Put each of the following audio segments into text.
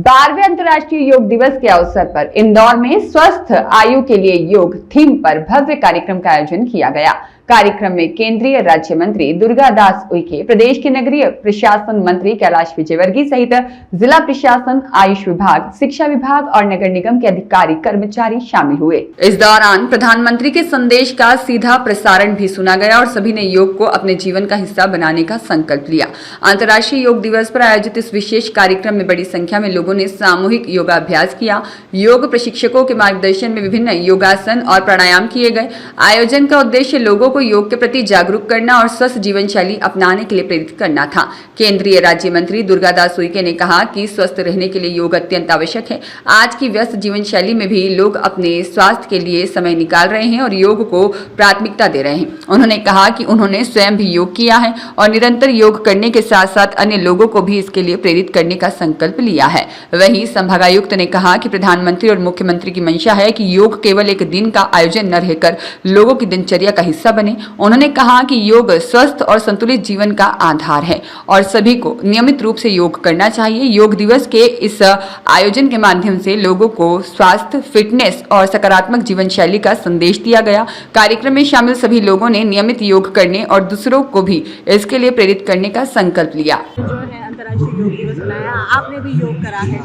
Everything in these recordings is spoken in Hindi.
12वें अंतर्राष्ट्रीय योग दिवस के अवसर पर इंदौर में स्वस्थ आयु के लिए योग थीम पर भव्य कार्यक्रम का आयोजन किया गया। कार्यक्रम में केंद्रीय राज्य मंत्री दुर्गादास उइके, प्रदेश के नगरीय प्रशासन मंत्री कैलाश विजयवर्गीय सहित जिला प्रशासन, आयुष विभाग, शिक्षा विभाग और नगर निगम के अधिकारी कर्मचारी शामिल हुए। इस दौरान प्रधानमंत्री के संदेश का सीधा प्रसारण भी सुना गया और सभी ने योग को अपने जीवन का हिस्सा बनाने का संकल्प लिया। अंतर्राष्ट्रीय योग दिवस पर आयोजित इस विशेष कार्यक्रम में बड़ी संख्या में लोगों ने सामूहिक योगाभ्यास किया। योग प्रशिक्षकों के मार्गदर्शन में विभिन्न योगासन और प्राणायाम किए गए। आयोजन का उद्देश्य लोगों को योग के प्रति जागरूक करना और स्वस्थ जीवन शैली अपनाने के लिए प्रेरित करना था। केंद्रीय राज्य मंत्री दुर्गादास उइके ने कहा कि स्वस्थ रहने के लिए योग अत्यंत आवश्यक है। आज की व्यस्त जीवन शैली में भी लोग अपने स्वास्थ्य के लिए समय निकाल रहे हैं और योग को प्राथमिकता दे रहे हैं। उन्होंने कहा कि उन्होंने स्वयं भी योग किया है और निरंतर योग करने के साथ साथ अन्य लोगों को भी इसके लिए प्रेरित करने का संकल्प लिया है। वहीं संभागायुक्त ने कहा कि प्रधानमंत्री और मुख्यमंत्री की मंशा है कि योग केवल एक दिन का आयोजन न रहकर लोगों की दिनचर्या का हिस्सा बने। उन्होंने कहा कि योग स्वस्थ और संतुलित जीवन का आधार है और सभी को नियमित रूप से योग करना चाहिए। योग दिवस के इस आयोजन के माध्यम से लोगों को स्वास्थ्य, फिटनेस और सकारात्मक जीवन शैली का संदेश दिया गया। कार्यक्रम में शामिल सभी लोगों ने नियमित योग करने और दूसरों को भी इसके लिए प्रेरित करने का संकल्प लिया। जो है अंतर्राष्ट्रीय योग दिवस मनाया, आपने भी योग करा है।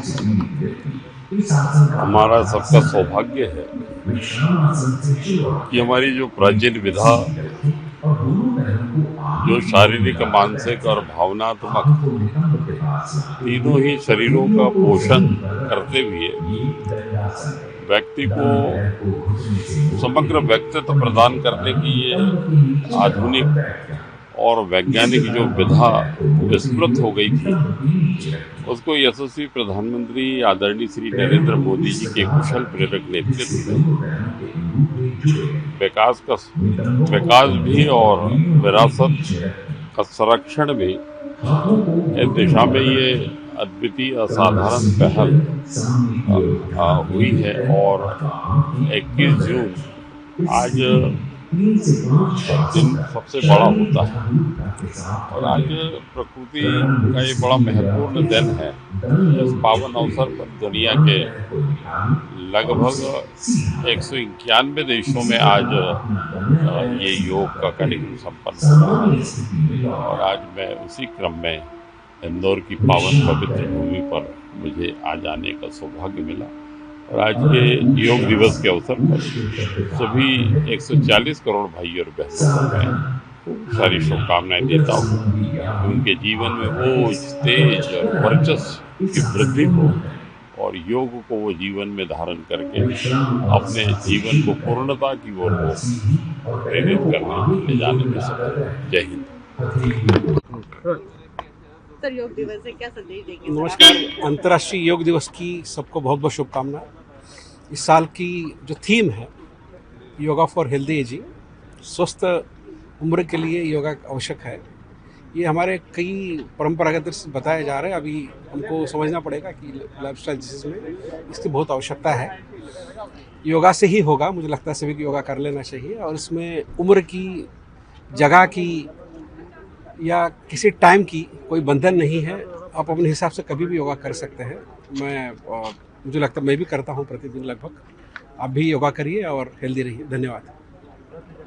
हमारा सबका सौभाग्य है कि हमारी जो प्राचीन विधा, जो शारीरिक, मानसिक और भावनात्मक तीनों ही शरीरों का पोषण करते हुए व्यक्ति को समग्र व्यक्तित्व प्रदान करने की ये आधुनिक और वैज्ञानिक जो विधा विस्तृत हो गई थी, उसको यशस्वी प्रधानमंत्री आदरणीय श्री नरेंद्र मोदी जी के कुशल प्रेरक नेतृत्व में विकास भी और विरासत का संरक्षण भी इस दिशा में ये अद्वितीय असाधारण पहल हुई है। और 21 जून आज दिन सबसे बड़ा होता है और आज प्रकृति का ये बड़ा महत्वपूर्ण दिन है। इस पावन अवसर पर दुनिया के लगभग 191 देशों में आज ये योग का कार्यक्रम संपन्न हो रहा है और आज मैं उसी क्रम में इंदौर की पावन पवित्र भूमि पर मुझे आज आने का सौभाग्य मिला और आज के योग दिवस के अवसर पर सभी 140 करोड़ भाई और बहनों को मैं सारी शुभकामनाएं देता हूँ। उनके जीवन में ओज, तेज और वर्चस्व की वृद्धि हो और योग को वो जीवन में धारण करके अपने जीवन को पूर्णता की ओर प्रेरित करने ले जाने में सफल। जय हिंद। सर, योग दिवस से क्या संदेश देंगे? नमस्कार। अंतर्राष्ट्रीय योग दिवस की सबको बहुत बहुत शुभकामनाएं। इस साल की जो थीम है योगा फॉर हेल्दी एजिंग, स्वस्थ उम्र के लिए योगा आवश्यक है, ये हमारे कई परंपरागत से बताया जा रहा है। अभी हमको समझना पड़ेगा कि लाइफस्टाइल डिसीज में इसकी बहुत आवश्यकता है। योगा से ही होगा, मुझे लगता है सभी को योगा कर लेना चाहिए और इसमें उम्र की, जगह की या किसी टाइम की कोई बंधन नहीं है। आप अपने हिसाब से कभी भी योगा कर सकते हैं। मुझे लगता है मैं भी करता हूँ प्रतिदिन लगभग। आप भी योगा करिए और हेल्दी रहिए। धन्यवाद।